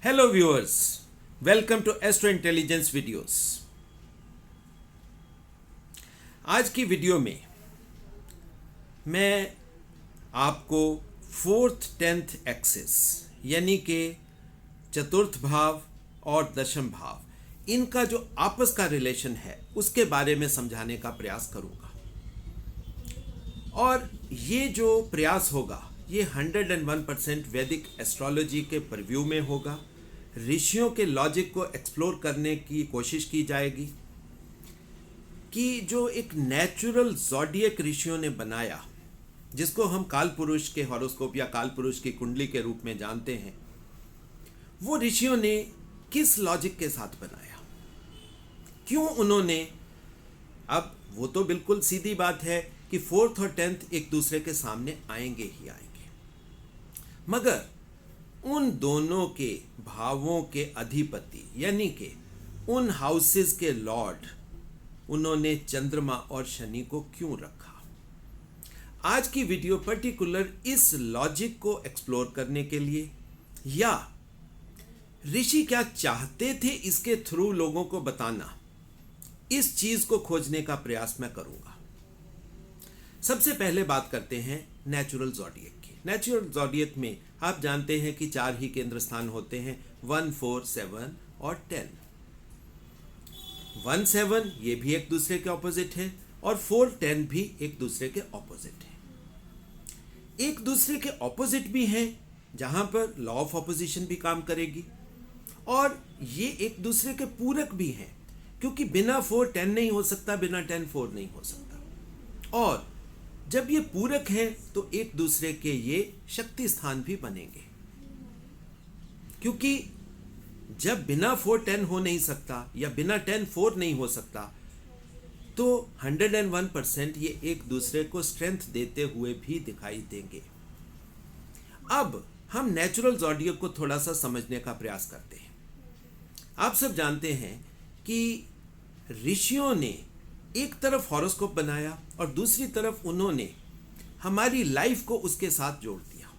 Hello viewers, welcome to astro intelligence videos. आज की video में मैं आपको फोर्थ टेंथ एक्सिस यानी कि चतुर्थ भाव और दशम भाव, इनका जो आपस का रिलेशन है उसके बारे में समझाने का प्रयास करूंगा। और ये जो प्रयास होगा ये 101% वैदिक एस्ट्रोलॉजी के परव्यू में होगा। ऋषियों के लॉजिक को एक्सप्लोर करने की कोशिश की जाएगी कि जो एक नेचुरल ज़ोडिएक ऋषियों ने बनाया, जिसको हम काल पुरुष के हॉरोस्कोप या काल पुरुष की कुंडली के रूप में जानते हैं, वो ऋषियों ने किस लॉजिक के साथ बनाया, क्यों उन्होंने, अब वो तो बिल्कुल सीधी बात है कि फोर्थ और टेंथ एक दूसरे के सामने आएंगे ही आएंगे, मगर उन दोनों के भावों के अधिपति यानी कि उन हाउसेस के लॉर्ड उन्होंने चंद्रमा और शनि को क्यों रखा। आज की वीडियो पर्टिकुलर इस लॉजिक को एक्सप्लोर करने के लिए, या ऋषि क्या चाहते थे इसके थ्रू लोगों को बताना, इस चीज को खोजने का प्रयास मैं करूंगा। सबसे पहले बात करते हैं नेचुरल ज़ोडिएक की। नेचुरल ज़ोडिएक में आप जानते हैं कि 4 ही केंद्र स्थान होते हैं, 1, 4, 7 और 10। 1, 7 ये भी एक दूसरे के ऑपोजिट है और 4, 10 भी एक दूसरे के ऑपोजिट है। एक दूसरे के ऑपोजिट भी हैं, जहां पर लॉ ऑफ ऑपोजिशन भी काम करेगी, और ये एक दूसरे के पूरक भी हैं, क्योंकि बिना 4 10 नहीं हो सकता, बिना 10 4 नहीं हो सकता। और जब ये पूरक हैं तो एक दूसरे के ये शक्ति स्थान भी बनेंगे, क्योंकि जब बिना 4 10 हो नहीं सकता या बिना 10 4 नहीं हो सकता, तो 101% ये एक दूसरे को स्ट्रेंथ देते हुए भी दिखाई देंगे। अब हम नेचुरल ज़ोडिएक को थोड़ा सा समझने का प्रयास करते हैं। आप सब जानते हैं कि ऋषियों ने एक तरफ हॉरोस्कोप बनाया और दूसरी तरफ उन्होंने हमारी लाइफ को उसके साथ जोड़ दिया।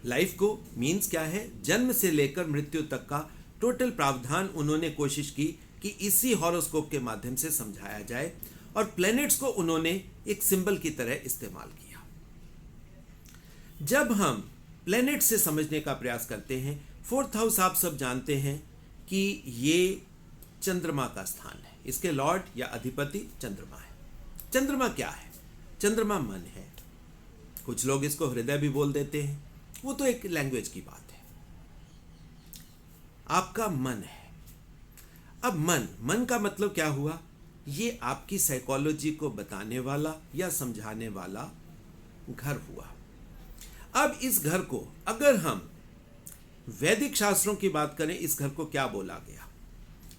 लाइफ को मीन्स क्या है, जन्म से लेकर मृत्यु तक का टोटल प्रावधान उन्होंने कोशिश की कि इसी हॉरोस्कोप के माध्यम से समझाया जाए, और प्लैनेट्स को उन्होंने एक सिंबल की तरह इस्तेमाल किया। जब हम प्लैनेट से समझने का प्रयास करते हैं, 4th हाउस आप सब जानते हैं कि ये चंद्रमा का स्थान है, इसके लॉर्ड या अधिपति चंद्रमा है। चंद्रमा क्या है? चंद्रमा मन है। कुछ लोग इसको हृदय भी बोल देते हैं, वो तो एक लैंग्वेज की बात है। आपका मन है। अब मन का मतलब क्या हुआ? ये आपकी साइकोलॉजी को बताने वाला या समझाने वाला घर हुआ। अब इस घर को अगर हम वैदिक शास्त्रों की बात करें, इस घर को क्या बोला गया?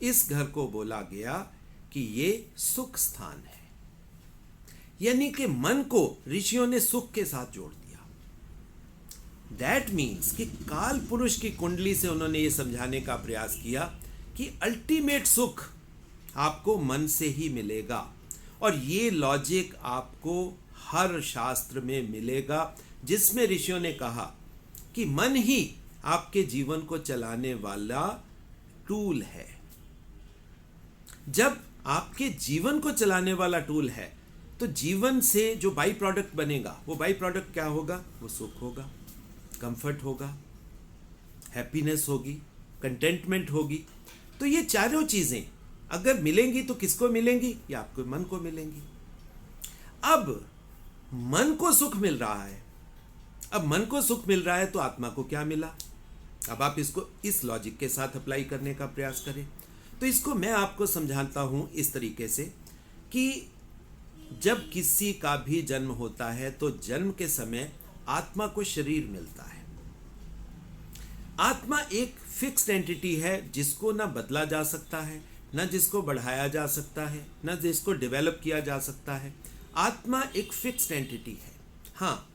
इस घर को बोला गया कि ये सुख स्थान है, यानी कि मन को ऋषियों ने सुख के साथ जोड़ दिया। दैट मीन्स कि काल पुरुष की कुंडली से उन्होंने ये समझाने का प्रयास किया कि अल्टीमेट सुख आपको मन से ही मिलेगा, और ये लॉजिक आपको हर शास्त्र में मिलेगा, जिसमें ऋषियों ने कहा कि मन ही आपके जीवन को चलाने वाला टूल है। जब आपके जीवन को चलाने वाला टूल है, तो जीवन से जो बाई प्रोडक्ट बनेगा, वो बाई प्रोडक्ट क्या होगा? वो सुख होगा, कंफर्ट होगा, हैप्पीनेस होगी, कंटेंटमेंट होगी। तो ये चारों चीज़ें अगर मिलेंगी तो किसको मिलेंगी? ये आपके मन को मिलेंगी। अब मन को सुख मिल रहा है, अब मन को सुख मिल रहा है तो आत्मा को क्या मिला? अब आप इसको इस लॉजिक के साथ अप्लाई करने का प्रयास करें। तो इसको मैं आपको समझाता हूं इस तरीके से कि जब किसी का भी जन्म होता है तो जन्म के समय आत्मा को शरीर मिलता है। आत्मा एक फिक्स्ड एंटिटी है, जिसको ना बदला जा सकता है, ना जिसको बढ़ाया जा सकता है, ना जिसको डेवलप किया जा सकता है। आत्मा एक फिक्स्ड एंटिटी है। हाँ,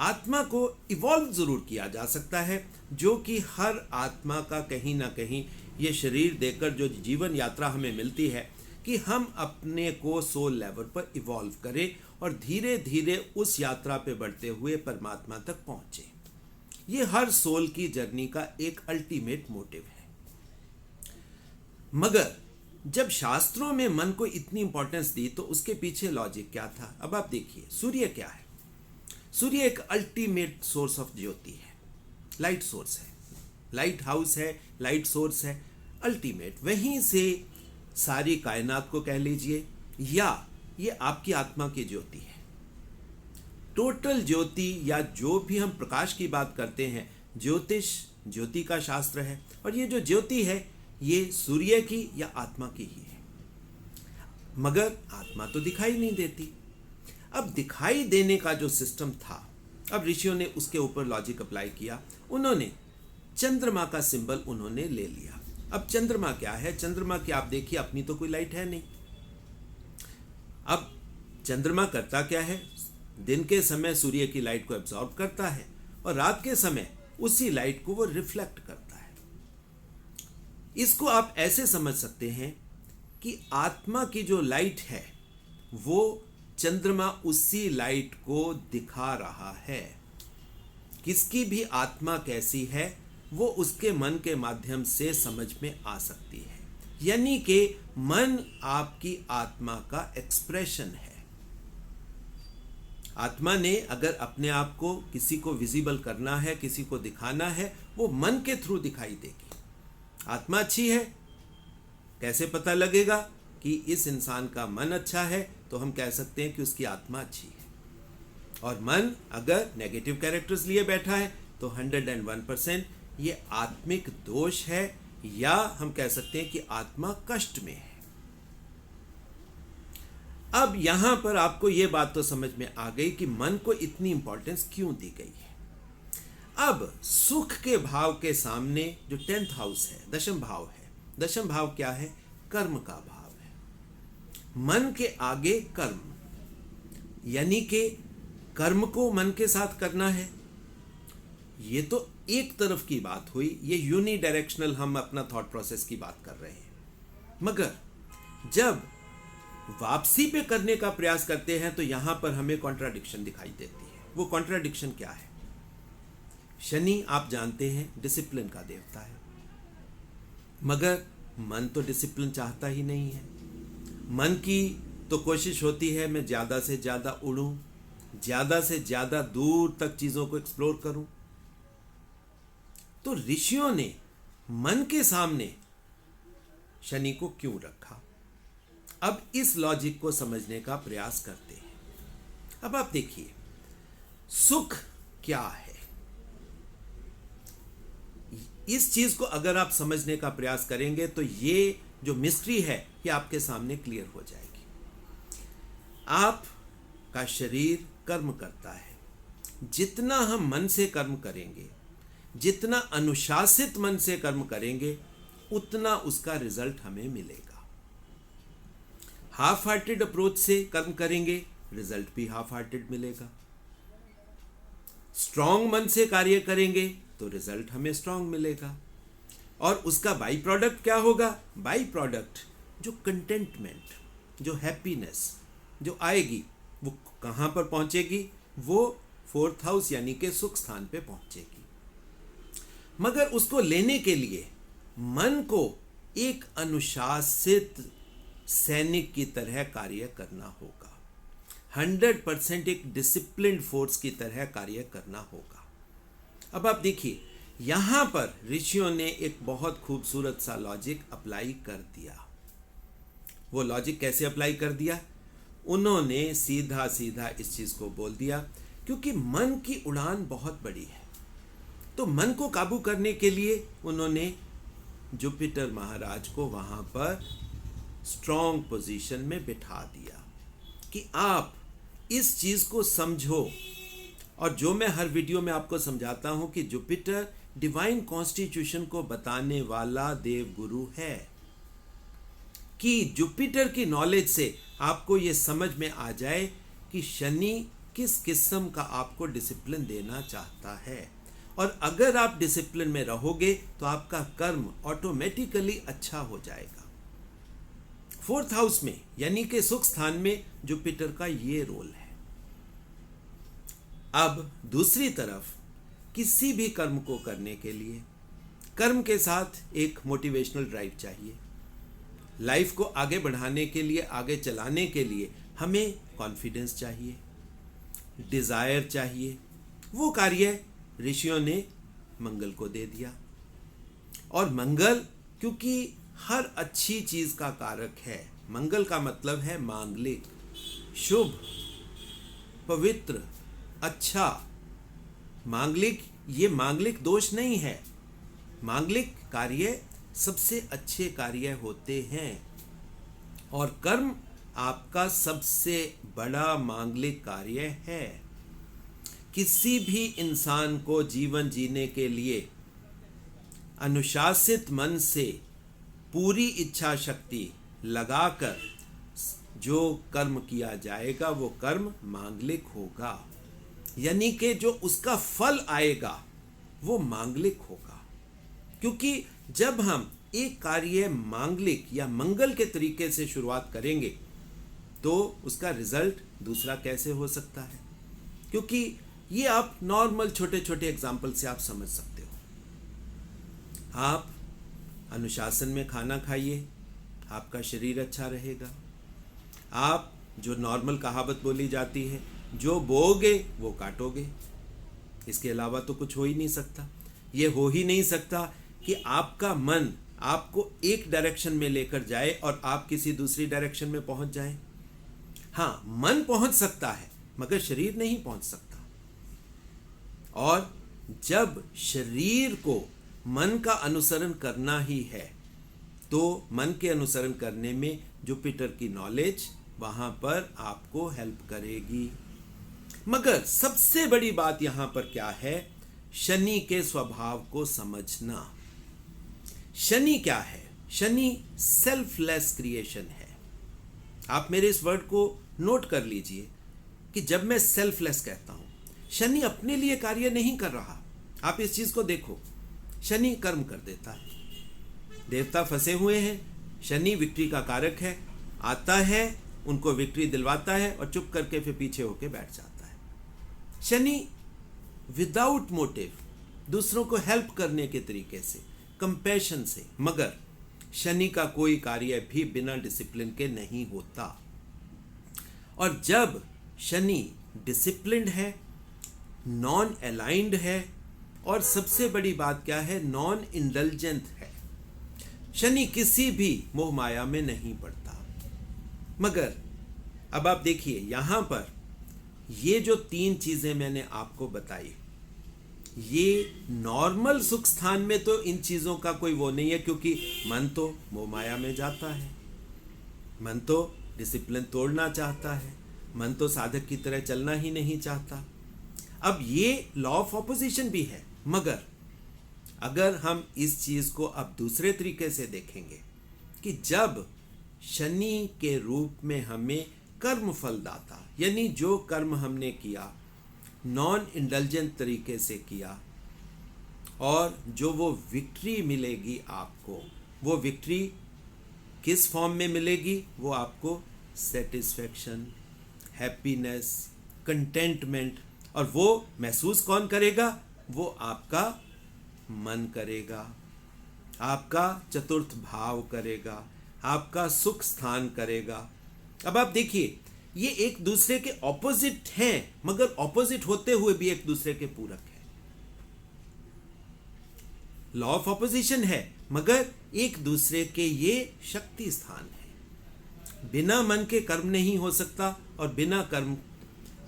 आत्मा को इवॉल्व जरूर किया जा सकता है, जो कि हर आत्मा का कहीं ना कहीं ये शरीर देकर जो जीवन यात्रा हमें मिलती है, कि हम अपने को सोल लेवल पर इवॉल्व करें और धीरे धीरे उस यात्रा पे बढ़ते हुए परमात्मा तक पहुँचे। ये हर सोल की जर्नी का एक अल्टीमेट मोटिव है। मगर जब शास्त्रों में मन को इतनी इंपॉर्टेंस दी तो उसके पीछे लॉजिक क्या था? अब आप देखिए, सूर्य क्या है? सूर्य एक अल्टीमेट सोर्स ऑफ ज्योति है, लाइट सोर्स है, लाइट हाउस है, लाइट सोर्स है, अल्टीमेट। वहीं से सारी कायनात को कह लीजिए, या ये आपकी आत्मा की ज्योति है। टोटल ज्योति, या जो भी हम प्रकाश की बात करते हैं, ज्योतिष ज्योति का शास्त्र है। और ये जो ज्योति है ये सूर्य की या आत्मा की ही है। मगर आत्मा तो दिखाई नहीं देती। अब दिखाई देने का जो सिस्टम था, अब ऋषियों ने उसके ऊपर लॉजिक अप्लाई किया। उन्होंने चंद्रमा का सिंबल उन्होंने ले लिया। अब चंद्रमा क्या है? चंद्रमा की आप देखिए, अपनी तो कोई लाइट है नहीं। अब चंद्रमा करता क्या है? दिन के समय सूर्य की लाइट को एब्जॉर्ब करता है और रात के समय उसी लाइट को वो रिफ्लेक्ट करता है। इसको आप ऐसे समझ सकते हैं कि आत्मा की जो लाइट है वो चंद्रमा उसी लाइट को दिखा रहा है। किसकी भी आत्मा कैसी है वो उसके मन के माध्यम से समझ में आ सकती है। यानी कि मन आपकी आत्मा का एक्सप्रेशन है। आत्मा ने अगर अपने आप को किसी को विजिबल करना है, किसी को दिखाना है, वो मन के थ्रू दिखाई देगी। आत्मा अच्छी है, कैसे पता लगेगा कि इस इंसान का मन अच्छा है? तो हम कह सकते हैं कि उसकी आत्मा अच्छी है। और मन अगर नेगेटिव कैरेक्टर्स लिए बैठा है तो 101% ये आत्मिक दोष है, या हम कह सकते हैं कि आत्मा कष्ट में है। अब यहां पर आपको यह बात तो समझ में आ गई कि मन को इतनी इंपॉर्टेंस क्यों दी गई है। अब सुख के भाव के सामने जो 10th हाउस है, दशम भाव है। दशम भाव क्या है? कर्म का भाव है। मन के आगे कर्म, यानी कि कर्म को मन के साथ करना है। ये तो एक तरफ की बात हुई, ये यूनि डायरेक्शनल हम अपना थॉट प्रोसेस की बात कर रहे हैं। मगर जब वापसी पे करने का प्रयास करते हैं तो यहां पर हमें कॉन्ट्राडिक्शन दिखाई देती है। वो कॉन्ट्राडिक्शन क्या है? शनि आप जानते हैं डिसिप्लिन का देवता है, मगर मन तो डिसिप्लिन चाहता ही नहीं है। मन की तो कोशिश होती है मैं ज्यादा से ज्यादा उड़ूं, ज्यादा से ज्यादा दूर तक चीजों को एक्सप्लोर करूं। तो ऋषियों ने मन के सामने शनि को क्यों रखा? अब इस लॉजिक को समझने का प्रयास करते हैं। अब आप देखिए, सुख क्या है? इस चीज को अगर आप समझने का प्रयास करेंगे तो ये जो मिस्ट्री है ये आपके सामने क्लियर हो जाएगी। आपका शरीर कर्म करता है। जितना हम मन से कर्म करेंगे, जितना अनुशासित मन से कर्म करेंगे, उतना उसका रिजल्ट हमें मिलेगा। हाफ हार्टेड अप्रोच से कर्म करेंगे, रिजल्ट भी हाफ हार्टेड मिलेगा। स्ट्रांग मन से कार्य करेंगे तो रिजल्ट हमें स्ट्रांग मिलेगा। और उसका बाई प्रोडक्ट क्या होगा? बाई प्रोडक्ट जो कंटेंटमेंट, जो हैप्पीनेस जो आएगी वो कहां पर पहुंचेगी? वो 4th हाउस यानी कि सुख स्थान पे पहुंचेगी। मगर उसको लेने के लिए मन को एक अनुशासित सैनिक की तरह कार्य करना होगा। 100% एक डिसिप्लिन्ड फोर्स की तरह कार्य करना होगा। अब आप देखिए, यहां पर ऋषियों ने एक बहुत खूबसूरत सा लॉजिक अप्लाई कर दिया। वो लॉजिक कैसे अप्लाई कर दिया? उन्होंने सीधा सीधा इस चीज को बोल दिया, क्योंकि मन की उड़ान बहुत बड़ी है, तो मन को काबू करने के लिए उन्होंने जुपिटर महाराज को वहां पर स्ट्रॉन्ग पोजीशन में बिठा दिया कि आप इस चीज को समझो। और जो मैं हर वीडियो में आपको समझाता हूं कि जुपिटर डिवाइन कॉन्स्टिट्यूशन को बताने वाला देव गुरु है, कि जुपिटर की नॉलेज से आपको यह समझ में आ जाए कि शनि किस किस्म का आपको डिसिप्लिन देना चाहता है। और अगर आप डिसिप्लिन में रहोगे तो आपका कर्म ऑटोमेटिकली अच्छा हो जाएगा। 4th हाउस में यानी कि सुख स्थान में जुपिटर का ये रोल है। अब दूसरी तरफ किसी भी कर्म को करने के लिए कर्म के साथ एक मोटिवेशनल ड्राइव चाहिए। लाइफ को आगे बढ़ाने के लिए, आगे चलाने के लिए हमें कॉन्फिडेंस चाहिए, डिज़ायर चाहिए। वो कार्य ऋषियों ने मंगल को दे दिया। और मंगल क्योंकि हर अच्छी चीज़ का कारक है। मंगल का मतलब है मांगलिक, शुभ, पवित्र, अच्छा। मांगलिक, ये मांगलिक दोष नहीं है। मांगलिक कार्य सबसे अच्छे कार्य होते हैं और कर्म आपका सबसे बड़ा मांगलिक कार्य है। किसी भी इंसान को जीवन जीने के लिए अनुशासित मन से पूरी इच्छा शक्ति लगाकर जो कर्म किया जाएगा वो कर्म मांगलिक होगा, यानी कि जो उसका फल आएगा वो मांगलिक होगा। क्योंकि जब हम एक कार्य मांगलिक या मंगल के तरीके से शुरुआत करेंगे तो उसका रिजल्ट दूसरा कैसे हो सकता है? क्योंकि ये आप नॉर्मल छोटे छोटे एग्जाम्पल से आप समझ सकते हो। आप अनुशासन में खाना खाइए, आपका शरीर अच्छा रहेगा। आप जो नॉर्मल कहावत बोली जाती है, जो बोओगे वो काटोगे, इसके अलावा तो कुछ हो ही नहीं सकता। ये हो ही नहीं सकता कि आपका मन आपको एक डायरेक्शन में लेकर जाए और आप किसी दूसरी डायरेक्शन में पहुंच जाएं। हाँ, मन पहुंच सकता है मगर शरीर नहीं पहुंच सकता। और जब शरीर को मन का अनुसरण करना ही है तो मन के अनुसरण करने में जुपिटर की नॉलेज वहां पर आपको हेल्प करेगी। मगर सबसे बड़ी बात यहां पर क्या है? शनि के स्वभाव को समझना। शनि क्या है? शनि सेल्फलेस क्रिएशन है। आप मेरे इस वर्ड को नोट कर लीजिए कि जब मैं सेल्फलेस कहता हूं, शनि अपने लिए कार्य नहीं कर रहा। आप इस चीज को देखो, शनि कर्म कर देता है। देवता फंसे हुए हैं, शनि विक्ट्री का कारक है, आता है, उनको विक्ट्री दिलवाता है और चुप करके फिर पीछे होके बैठ जाता है। शनि विदाउट मोटिव दूसरों को हेल्प करने के तरीके से, कंपैशन से, मगर शनि का कोई कार्य भी बिना डिसिप्लिन के नहीं होता। और जब शनि डिसिप्लिन्ड है, नॉन अलाइंड है और सबसे बड़ी बात क्या है? नॉन इंडल्जेंट है। शनि किसी भी मोह माया में नहीं पड़ता। मगर अब आप देखिए यहां पर ये जो 3 चीजें मैंने आपको बताई, ये नॉर्मल सुख स्थान में तो इन चीजों का कोई वो नहीं है, क्योंकि मन तो मोह माया में जाता है, मन तो डिसिप्लिन तोड़ना चाहता है, मन तो साधक की तरह चलना ही नहीं चाहता। अब ये लॉ ऑफ ऑपोजिशन भी है। मगर अगर हम इस चीज को अब दूसरे तरीके से देखेंगे कि जब शनि के रूप में हमें कर्म फलदाता, यानी जो कर्म हमने किया नॉन इंडल्जेंट तरीके से किया, और जो वो विक्ट्री मिलेगी आपको, वो विक्ट्री किस फॉर्म में मिलेगी? वो आपको सेटिस्फैक्शन, हैप्पीनेस, कंटेंटमेंट। और वो महसूस कौन करेगा? वो आपका मन करेगा, आपका चतुर्थ भाव करेगा, आपका सुख स्थान करेगा। अब आप देखिए ये एक दूसरे के ऑपोजिट हैं, मगर ऑपोजिट होते हुए भी एक दूसरे के पूरक हैं। लॉ ऑफ ऑपोजिशन है मगर एक दूसरे के ये शक्ति स्थान है। बिना मन के कर्म नहीं हो सकता, और बिना कर्म,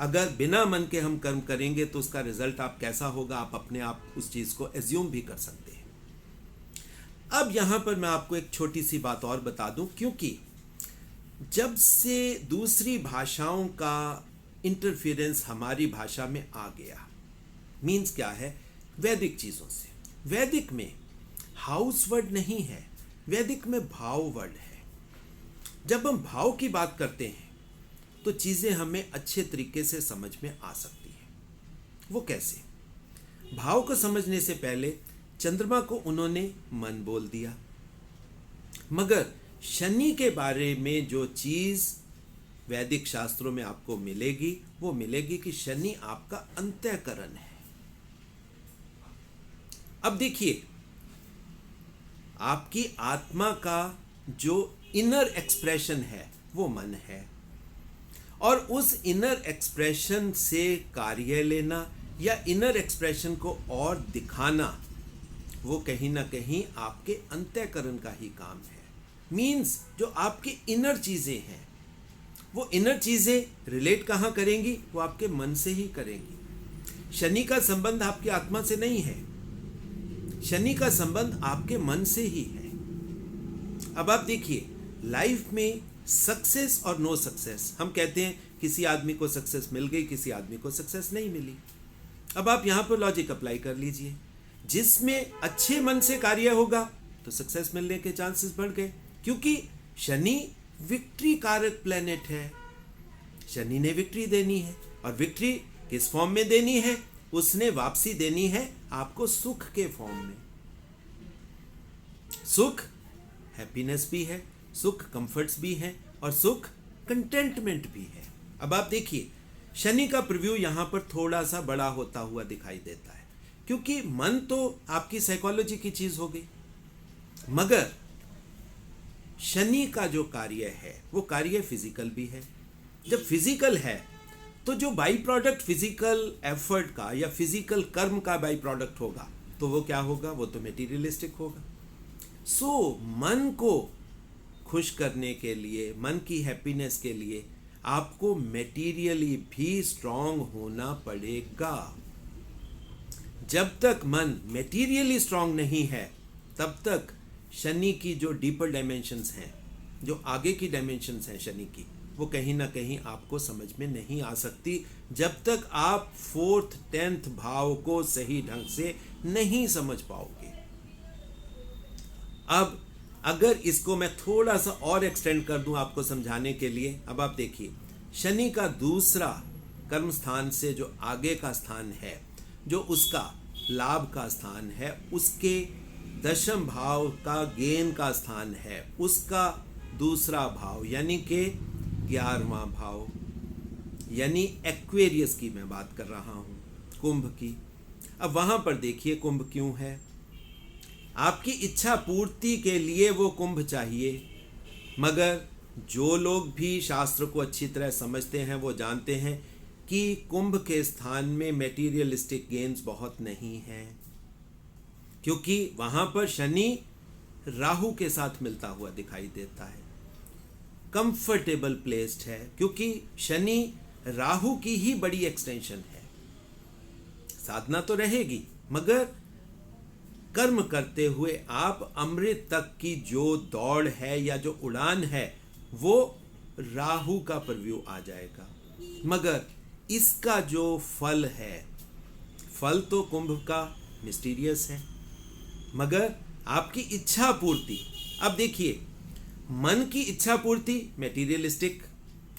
अगर बिना मन के हम कर्म करेंगे तो उसका रिजल्ट आप कैसा होगा, आप अपने आप उस चीज को एज्यूम भी कर सकते हैं। अब यहां पर मैं आपको एक छोटी सी बात और बता दूं, क्योंकि जब से दूसरी भाषाओं का इंटरफेरेंस हमारी भाषा में आ गया, मीन्स क्या है? वैदिक चीजों से। वैदिक में हाउस वर्ड नहीं है, वैदिक में भाव वर्ड है। जब हम भाव की बात करते हैं तो चीजें हमें अच्छे तरीके से समझ में आ सकती है। वो कैसे? भाव को समझने से पहले चंद्रमा को उन्होंने मन बोल दिया, मगर शनि के बारे में जो चीज वैदिक शास्त्रों में आपको मिलेगी वो मिलेगी कि शनि आपका अंतःकरण है। अब देखिए, आपकी आत्मा का जो इनर एक्सप्रेशन है वो मन है, और उस इनर एक्सप्रेशन से कार्य लेना या इनर एक्सप्रेशन को और दिखाना वो कहीं ना कहीं आपके अंतःकरण का ही काम है। मीन्स जो आपकी इनर चीज़ें हैं, वो इनर चीज़ें रिलेट कहाँ करेंगी? वो आपके मन से ही करेंगी। शनि का संबंध आपकी आत्मा से नहीं है, शनि का संबंध आपके मन से ही है। अब आप देखिए, लाइफ में सक्सेस और नो सक्सेस, हम कहते हैं किसी आदमी को सक्सेस मिल गई, किसी आदमी को सक्सेस नहीं मिली। अब आप यहाँ पर लॉजिक अप्लाई कर लीजिए, जिसमें अच्छे मन से कार्य होगा तो सक्सेस मिलने के चांसेस बढ़ गए, क्योंकि शनि विक्ट्री कारक प्लेनेट है। शनि ने विक्ट्री देनी है, और विक्ट्री किस फॉर्म में देनी है? उसने वापसी देनी है आपको सुख के फॉर्म में। सुख हैप्पीनेस भी है, सुख कंफर्ट्स भी है, और सुख कंटेंटमेंट भी है। अब आप देखिए, शनि का प्रीव्यू यहां पर थोड़ा सा बड़ा होता हुआ दिखाई देता है, क्योंकि मन तो आपकी साइकोलॉजी की चीज हो गई, मगर शनि का जो कार्य है वो कार्य फिजिकल भी है। जब फिजिकल है तो जो बाई प्रोडक्ट फिजिकल एफर्ट का या फिजिकल कर्म का बाई प्रोडक्ट होगा तो वो क्या होगा? वो तो मेटीरियलिस्टिक होगा। सो मन को खुश करने के लिए, मन की हैप्पीनेस के लिए आपको मेटीरियली भी स्ट्रांग होना पड़ेगा। जब तक मन मेटीरियली स्ट्रांग नहीं है तब तक शनि की जो डीपर डायमेंशंस हैं, जो आगे की डायमेंशंस हैं शनि की, वो कहीं ना कहीं आपको समझ में नहीं आ सकती, जब तक आप 4th 10th भाव को सही ढंग से नहीं समझ पाओगे। अब अगर इसको मैं थोड़ा सा और एक्सटेंड कर दूं आपको समझाने के लिए, अब आप देखिए, शनि का दूसरा कर्म स्थान से जो आगे का स्थान है, जो उसका लाभ का स्थान है, उसके 10th भाव का गेन का स्थान है, उसका दूसरा भाव यानी कि 11वां भाव, यानी एक्वेरियस की मैं बात कर रहा हूं, कुंभ की। अब वहां पर देखिए कुंभ क्यों है? आपकी इच्छा पूर्ति के लिए वो कुंभ चाहिए, मगर जो लोग भी शास्त्र को अच्छी तरह समझते हैं वो जानते हैं कि कुंभ के स्थान में मेटीरियलिस्टिक गेन्स बहुत नहीं हैं, क्योंकि वहां पर शनि राहु के साथ मिलता हुआ दिखाई देता है। कंफर्टेबल प्लेस्ड है, क्योंकि शनि राहु की ही बड़ी एक्सटेंशन है। साधना तो रहेगी, मगर कर्म करते हुए आप अमृत तक की जो दौड़ है या जो उड़ान है वो राहु का प्रव्यू आ जाएगा। मगर इसका जो फल है, फल तो कुंभ का मिस्टीरियस है, मगर आपकी इच्छा पूर्ति, अब देखिए, मन की इच्छा पूर्ति मेटीरियलिस्टिक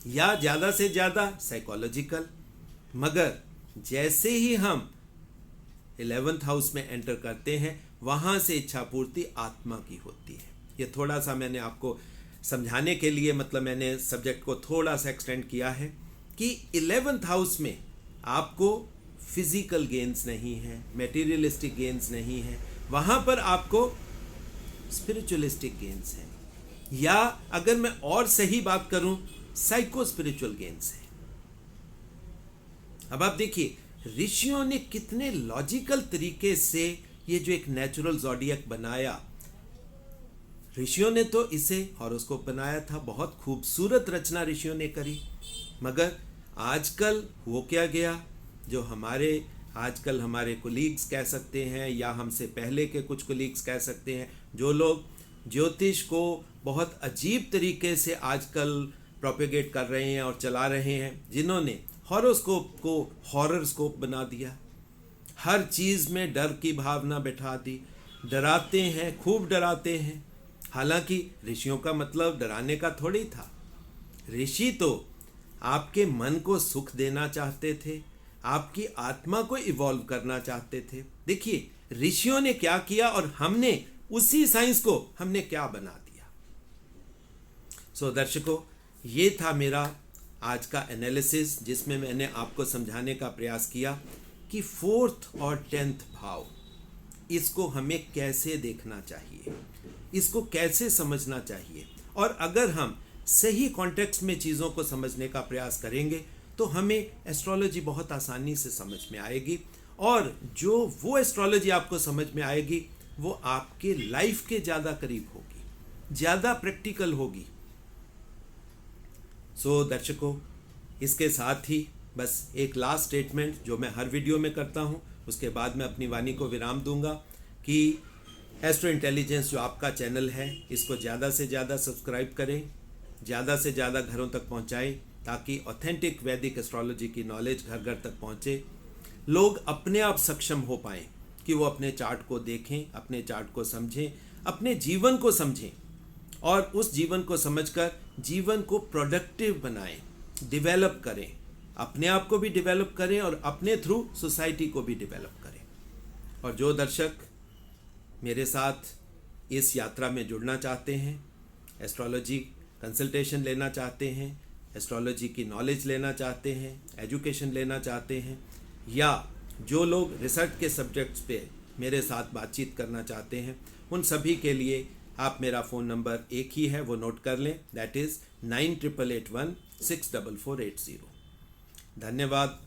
या ज़्यादा से ज़्यादा साइकोलॉजिकल, मगर जैसे ही हम 11th हाउस में एंटर करते हैं वहाँ से इच्छा पूर्ति आत्मा की होती है। ये थोड़ा सा मैंने आपको समझाने के लिए, मतलब मैंने सब्जेक्ट को थोड़ा सा एक्सटेंड किया है कि 11th हाउस में आपको फिजिकल गेन्स नहीं है, मेटीरियलिस्टिक गेन्स नहीं है, वहाँ पर आपको स्पिरिचुअलिस्टिक गेन्स हैं, या अगर मैं और सही बात करूं साइको स्पिरिचुअल गेन्स हैं। अब आप देखिए, ऋषियों ने कितने लॉजिकल तरीके से ये जो एक नेचुरल ज़ोडिएक बनाया, ऋषियों ने तो इसे हॉरोस्कोप बनाया था, बहुत खूबसूरत रचना ऋषियों ने करी। मगर आजकल हो क्या गया, जो हमारे आजकल हमारे कोलीग्स कह सकते हैं या हमसे पहले के कुछ कोलीग्स कह सकते हैं, जो लोग ज्योतिष को बहुत अजीब तरीके से आजकल प्रोपेगेट कर रहे हैं और चला रहे हैं, जिन्होंने हॉरोस्कोप को हॉररस्कोप बना दिया, हर चीज़ में डर की भावना बैठा दी, डराते हैं, खूब डराते हैं। हालांकि ऋषियों का मतलब डराने का थोड़ी था। ऋषि तो आपके मन को सुख देना चाहते थे, आपकी आत्मा को इवॉल्व करना चाहते थे। देखिए ऋषियों ने क्या किया और हमने उसी साइंस को हमने क्या बना दिया। सो दर्शकों, ये था मेरा आज का एनालिसिस, जिसमें मैंने आपको समझाने का प्रयास किया कि 4th और 10th भाव इसको हमें कैसे देखना चाहिए, इसको कैसे समझना चाहिए, और अगर हम सही कॉन्टेक्स्ट में चीज़ों को समझने का प्रयास करेंगे तो हमें एस्ट्रोलॉजी बहुत आसानी से समझ में आएगी, और जो वो एस्ट्रोलॉजी आपको समझ में आएगी वो आपके लाइफ के ज़्यादा करीब होगी, ज़्यादा प्रैक्टिकल होगी। सो दर्शकों, इसके साथ ही बस एक लास्ट स्टेटमेंट जो मैं हर वीडियो में करता हूँ, उसके बाद मैं अपनी वाणी को विराम दूंगा कि एस्ट्रो इंटेलिजेंस जो आपका चैनल है इसको ज़्यादा से ज़्यादा सब्सक्राइब करें, ज़्यादा से ज़्यादा घरों तक पहुँचाएं, ताकि ऑथेंटिक वैदिक एस्ट्रोलॉजी की नॉलेज घर घर तक पहुँचे, लोग अपने आप सक्षम हो पाएँ कि वो अपने चार्ट को देखें, अपने चार्ट को समझें, अपने जीवन को समझें, और उस जीवन को समझकर जीवन को प्रोडक्टिव बनाएं, डेवलप करें, अपने आप को भी डेवलप करें और अपने थ्रू सोसाइटी को भी डेवलप करें। और जो दर्शक मेरे साथ इस यात्रा में जुड़ना चाहते हैं, एस्ट्रोलॉजी कंसल्टेशन लेना चाहते हैं, एस्ट्रोलॉजी की नॉलेज लेना चाहते हैं, एजुकेशन लेना चाहते हैं, या जो लोग रिसर्च के सब्जेक्ट्स पे मेरे साथ बातचीत करना चाहते हैं, उन सभी के लिए आप मेरा फ़ोन नंबर एक ही है, वो नोट कर लें, दैट इज़ 9881 64480। धन्यवाद।